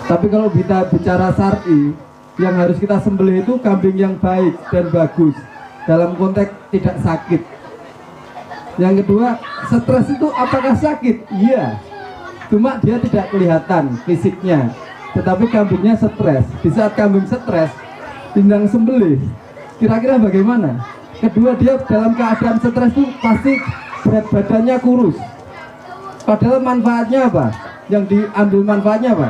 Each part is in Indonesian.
Tapi kalau kita bicara syar'i, yang harus kita sembelih itu kambing yang baik dan bagus, dalam konteks tidak sakit. Yang kedua, stres itu apakah sakit? Iya, cuma dia tidak kelihatan fisiknya, tetapi kambingnya stres. Di saat kambing stres, tindang sembelih, kira-kira bagaimana? Kedua, dia dalam keadaan stres itu pasti berat badannya kurus. Padahal manfaatnya apa? Yang diambil manfaatnya apa?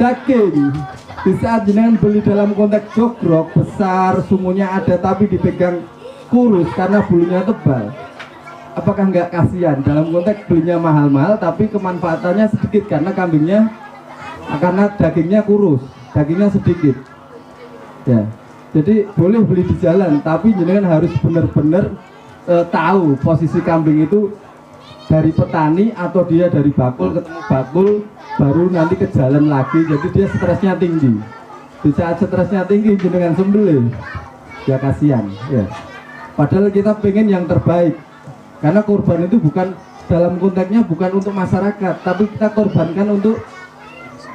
Daging. Di saat jenengan beli dalam konteks jogrok besar, sumurnya ada tapi dipegang kurus karena bulunya tebal, apakah nggak kasihan? Dalam konteks belinya mahal-mahal tapi kemanfaatannya sedikit karena kambingnya, karena dagingnya kurus, dagingnya sedikit. Ya, jadi boleh beli di jalan, tapi jenengan harus benar-benar tahu posisi kambing itu dari petani atau dia dari bakul ketemu bakul, baru nanti ke jalan lagi. Jadi dia stresnya tinggi. Di saat stresnya tinggi jenengan sembelih, ya kasihan ya. Padahal kita pengen yang terbaik, karena korban itu bukan dalam konteksnya bukan untuk masyarakat, tapi kita korbankan untuk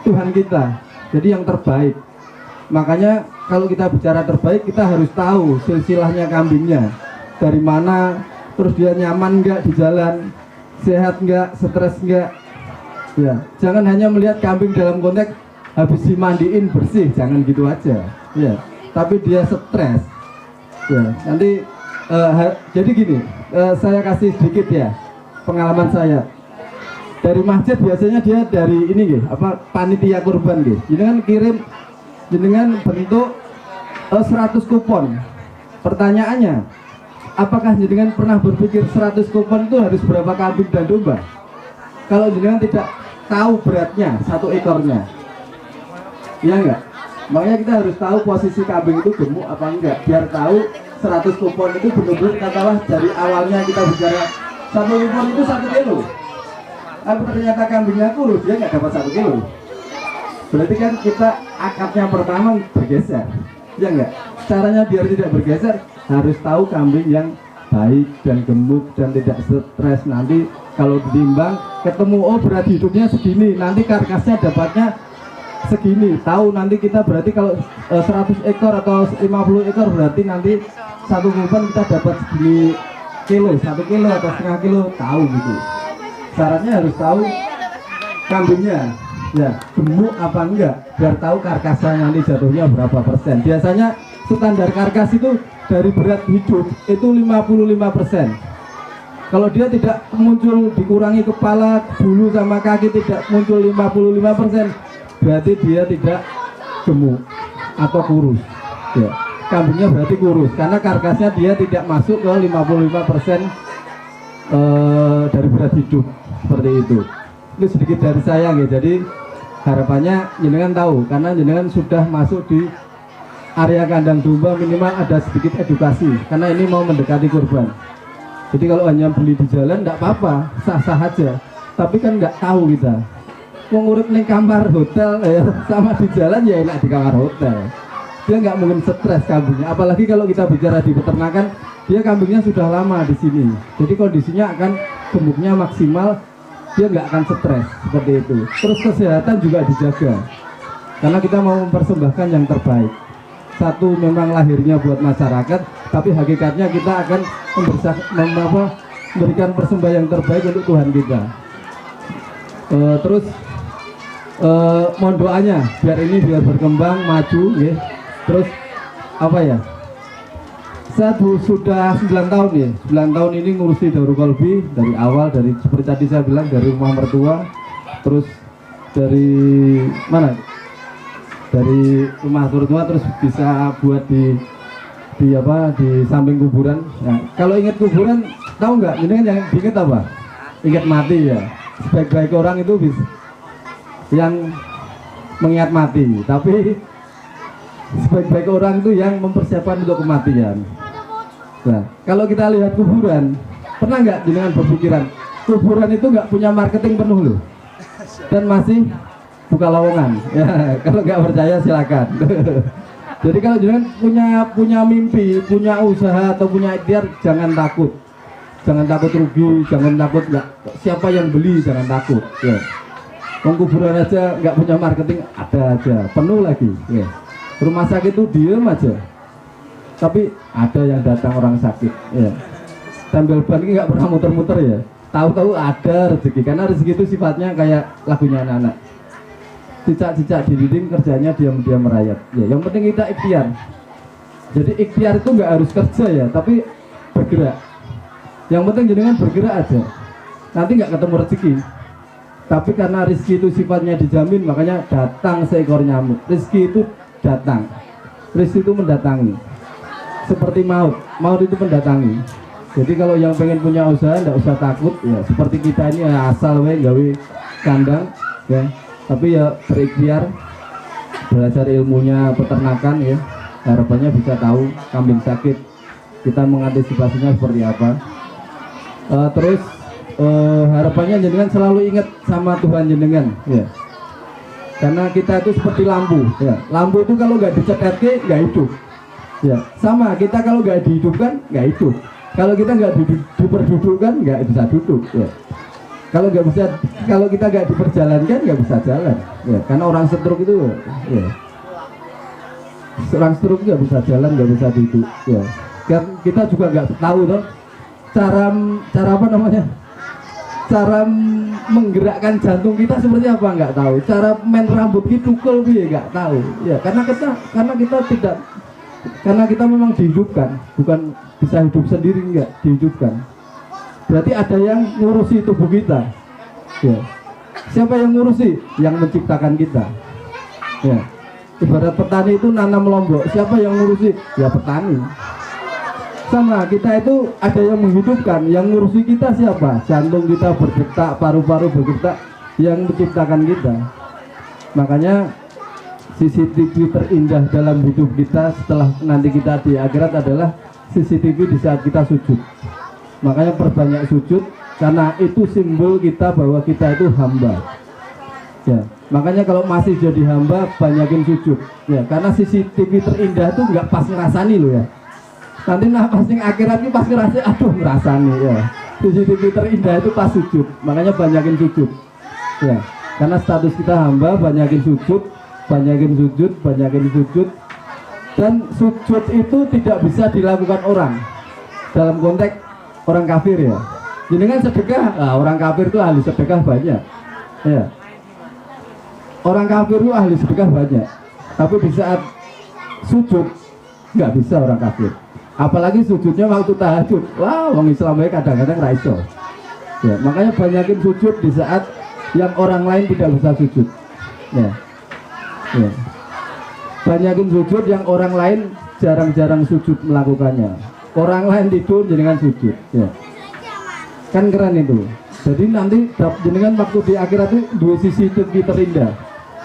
Tuhan kita. Jadi yang terbaik. Makanya kalau kita bicara terbaik, kita harus tahu silsilahnya kambingnya dari mana, terus dia nyaman nggak di jalan, sehat nggak, stres nggak. Ya, jangan hanya melihat kambing dalam konteks habis dimandiin bersih, jangan gitu aja. Ya, tapi dia stres. Ya, nanti jadi gini, saya kasih sedikit ya pengalaman saya. Dari masjid biasanya dia dari ini panitia kurban jenengan kirim, jenengan bentuk 100 kupon. Pertanyaannya, apakah jenengan pernah berpikir 100 kupon itu harus berapa kambing dan domba? Kalau jenengan tidak tahu beratnya satu ekornya, ya enggak? Makanya kita harus tahu posisi kambing itu gemuk apa enggak, biar tahu 100 kupon itu benar-benar katalah dari awalnya kita bicara 1 kupon itu 1 kilo, tapi ternyata kambingnya kurus, dia nggak dapat 1 kilo. Berarti kan kita akadnya pertama bergeser, ya enggak? Caranya biar tidak bergeser harus tahu kambing yang baik dan gemuk dan tidak stres. Nanti kalau ditimbang ketemu, oh berat hidupnya segini, nanti karkasnya dapatnya segini. Tahu nanti kita berarti kalau 100 ekor atau 50 ekor berarti nanti satu kupon kita dapat segini kilo, 1 kilo atau setengah kilo, tahu gitu. Syaratnya harus tahu kambingnya ya gemuk apa enggak, biar tahu karkasnya nanti jatuhnya berapa persen. Biasanya standar karkas itu dari berat hidup itu 55%. Kalau dia tidak muncul, dikurangi kepala, bulu sama kaki tidak muncul 55%, berarti dia tidak gemuk atau kurus ya. Kambingnya berarti kurus karena karkasnya dia tidak masuk ke 55% dari berat hidup, seperti itu. Itu sedikit dari saya ya. Jadi harapannya jenengan tahu, karena jenengan sudah masuk di area kandang domba, minimal ada sedikit edukasi karena ini mau mendekati kurban. Jadi kalau hanya beli di jalan tidak apa-apa, sah-sah aja, tapi kan nggak tahu kita mau ngurip nih kamar hotel ya, sama di jalan ya enak di kamar hotel. Dia nggak mungkin stres kambingnya, apalagi kalau kita bicara di peternakan, dia kambingnya sudah lama di sini, jadi kondisinya akan gemuknya maksimal, dia nggak akan stres seperti itu. Terus kesehatan juga dijaga karena kita mau mempersembahkan yang terbaik. Satu, memang lahirnya buat masyarakat, tapi hakikatnya kita akan memberikan persembahan yang terbaik untuk Tuhan kita. Terus mohon doanya biar ini biar berkembang maju ya. Terus apa ya, saya sudah 9 tahun ya, 9 tahun ini ngurusi Darul Qalbi dari awal, dari seperti tadi saya bilang dari rumah mertua, terus dari mana, dari rumah mertua, terus bisa buat di samping kuburan. Nah, kalau ingat kuburan, tahu nggak? Ini kan yang diingat apa? Ingat mati ya. Sebaik-baik orang itu bisa yang mengingat mati, tapi sebaik-baik orang itu yang mempersiapkan untuk kematian. Nah, kalau kita lihat kuburan, pernah nggak jenengan berpikiran kuburan itu nggak punya marketing penuh loh, dan masih buka lowongan? Ya, kalau nggak percaya silakan. Jadi kalau jenengan punya mimpi, punya usaha atau punya ikhtiar, jangan takut. Jangan takut rugi, jangan takut nggak siapa yang beli, jangan takut ya. Kuburan aja nggak punya marketing, ada aja, penuh lagi ya. Rumah sakit itu diem aja, tapi ada yang datang orang sakit ya. Tempel ban ini nggak pernah muter-muter ya, tahu-tahu ada rezeki, karena rezeki itu sifatnya kayak lagunya anak-anak, cicak-cicak di dinding, kerjanya diam-diam merayap ya. Yang penting kita ikhtiar. Jadi ikhtiar itu nggak harus kerja ya, tapi bergerak. Yang penting jenengan bergerak aja, nanti nggak ketemu rezeki. Tapi karena rezeki itu sifatnya dijamin, makanya datang seekor nyamuk. Rezeki itu datang, rezeki itu mendatangi. Seperti maut, maut itu mendatangi. Jadi kalau yang pengen punya usaha, nggak usah takut ya. Seperti kita ini ya, asal gawe kandang ya. Tapi ya berikhtiar, belajar ilmunya peternakan ya. Harapannya bisa tahu kambing sakit, kita mengantisipasinya seperti apa. Terus harapannya jenengan selalu ingat sama Tuhan jenengan ya, karena kita itu seperti lampu ya. Lampu itu kalau nggak diceteke nggak hidup ya. Sama kita kalau nggak dihidupkan nggak hidup, kalau kita nggak diperdudukkan nggak bisa duduk ya. Kalau kita nggak diperjalankan nggak bisa jalan ya. Karena orang stroke itu ya, orang stroke nggak bisa jalan, nggak bisa duduk ya. Kan kita juga nggak tahu tuh cara apa namanya, cara menggerakkan jantung kita seperti apa nggak tahu, cara main rambut gitu nggak tahu ya. Karena kita memang dihidupkan, bukan bisa hidup sendiri, nggak dihidupkan. Berarti ada yang ngurusi tubuh kita ya. Siapa yang ngurusi? Yang menciptakan kita ya. Ibarat petani itu nanam lombok, siapa yang ngurusi? Ya petani. Sama kita itu ada yang menghidupkan, yang ngurusi kita siapa? Jantung kita berdetak, paru-paru berdetak, yang menciptakan kita. Makanya CCTV terindah dalam hidup kita setelah nanti kita di akhirat adalah CCTV di saat kita sujud. Makanya perbanyak sujud, karena itu simbol kita bahwa kita itu hamba ya. Makanya kalau masih jadi hamba, banyakin sujud ya, karena CCTV terindah itu nggak pas ngerasani lo ya. Nanti pas yang akhirat ini pas ngerasa, aduh ngerasani ya. CCTV terindah itu pas sujud, makanya banyakin sujud ya. Karena status kita hamba, banyakin sujud, banyakin sujud, banyakin sujud. Dan sujud itu tidak bisa dilakukan orang dalam konteks orang kafir ya. Jadi kan sedekah, nah, orang kafir itu ahli sedekah banyak ya. Orang kafir itu ahli sedekah banyak, tapi di saat sujud nggak bisa orang kafir. Apalagi sujudnya waktu tahajud, wah orang Islam kadang-kadang raiso ya. Makanya banyakin sujud di saat yang orang lain tidak bisa sujud ya. Ya. Banyakin sujud yang orang lain jarang-jarang sujud melakukannya. Orang lain tidur jenengan sujud ya. Kan keren itu. Jadi nanti jenengan waktu di akhirat itu dua sisi TV terindah.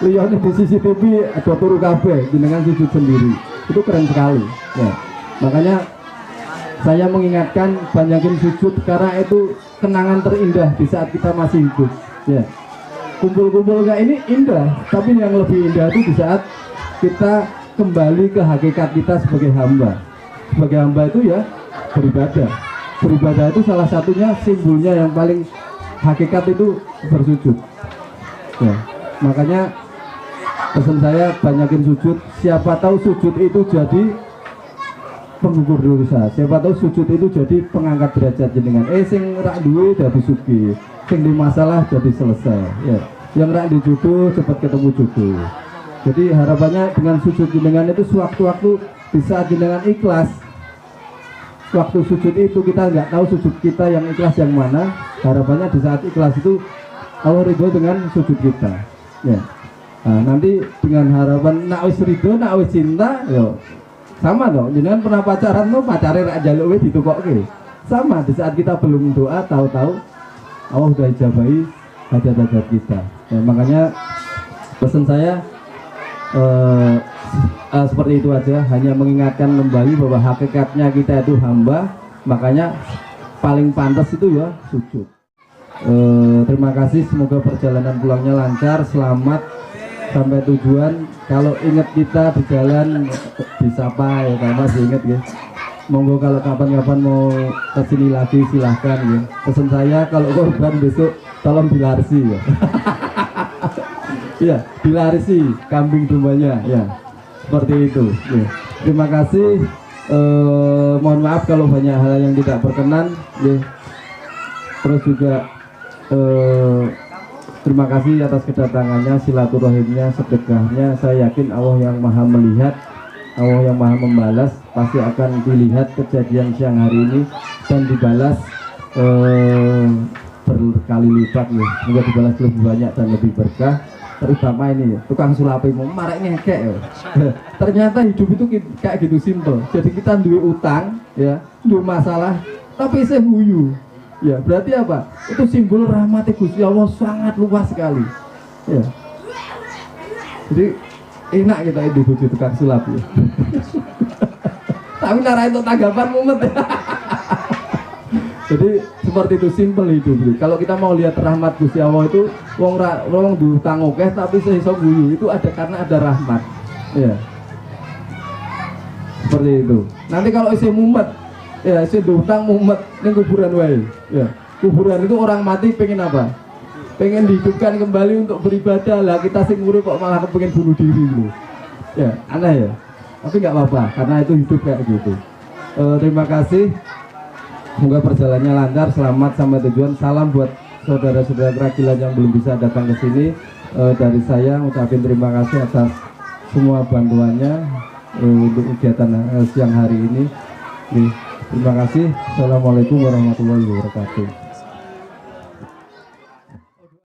Lihat di sisi TV ada turu kabeh, jenengan sujud sendiri. Itu keren sekali ya. Makanya saya mengingatkan banyakin sujud, karena itu kenangan terindah di saat kita masih hidup ya. Kumpul-kumpul kayak ini indah, tapi yang lebih indah itu di saat kita kembali ke hakikat kita sebagai hamba. Sebagai hamba itu ya beribadah. Beribadah itu salah satunya simbolnya yang paling hakikat itu bersujud ya. Makanya pesan saya banyakin sujud. Siapa tahu sujud itu jadi penggugur dosa, siapa tahu sujud itu jadi pengangkat derajat jenengan. Sing rak duwe dadi sugih, sing di masalah jadi selesai ya. Yang rak di jodoh cepat ketemu jodoh. Jadi harapannya dengan sujud jenengan itu sewaktu-waktu di saat jenengan ikhlas, waktu sujud itu kita nggak tahu sujud kita yang ikhlas yang mana. Harapannya di saat ikhlas itu Allah ridho dengan sujud kita ya. Nah, nanti dengan harapan nak wis ridho, nak wis cinta yo sama dong. Jenengan pernah pacaran tuh, pacarnya rak jaluk wis ditukokke. Sama di saat kita belum doa, tahu-tahu Allah sudah ijabahi hajat-hajat kita ya. Makanya pesan saya seperti itu aja, hanya mengingatkan kembali bahwa hakikatnya kita itu hamba. Makanya paling pantas itu ya sujud. Terima kasih, semoga perjalanan pulangnya lancar, selamat sampai tujuan. Kalau ingat kita di jalan disapa ya, kalau masih ingat ya. Monggo kalau kapan-kapan mau kesini lagi silahkan ya. Pesan saya kalau korban besok tolong dilarsi ya. ya dilarisi kambing dombanya ya, seperti itu ya. Terima kasih, mohon maaf kalau banyak hal yang tidak berkenan ya. Terus juga terima kasih atas kedatangannya, silaturahimnya, sedekahnya. Saya yakin Allah yang maha melihat, Allah yang maha membalas, pasti akan dilihat kejadian siang hari ini dan dibalas berkali lipat ya. Semoga dibalas lebih banyak dan lebih berkah. Terutama ini ya, tukang sulapi mau marek ngekek ya. Ternyata hidup itu kayak gitu simple. Jadi kita duwe utang ya, duwe masalah tapi saya guyu. Ya, berarti apa? Itu simbol rahmat Gusti Allah sangat luas sekali. Ya. Jadi enak kita hidup di tukang sulap ya. Tapi nara itu tanggapan mumet ya. Jadi seperti itu simple hidup. Kalau kita mau lihat rahmat Gusti Allah itu wong diutang akeh tapi iso guyu, itu ada karena ada rahmat. Ya. Seperti itu. Nanti kalau isi mumet ya, isi diutang mumet ning kuburan wae. Ya. Kuburan itu orang mati pengen apa? Pengen dihidupkan kembali untuk beribadah. Lah kita sing urip kok malah pengen bunuh diri loh. Ya, aneh ya. Tapi nggak apa-apa karena itu hidup kayak gitu. Terima kasih. Semoga perjalanannya lancar, selamat sampai tujuan. Salam buat saudara-saudara keragilan yang belum bisa datang ke sini. Dari saya ucapin terima kasih atas semua bantuannya untuk kegiatan siang hari ini. Terima kasih. Assalamualaikum warahmatullahi wabarakatuh.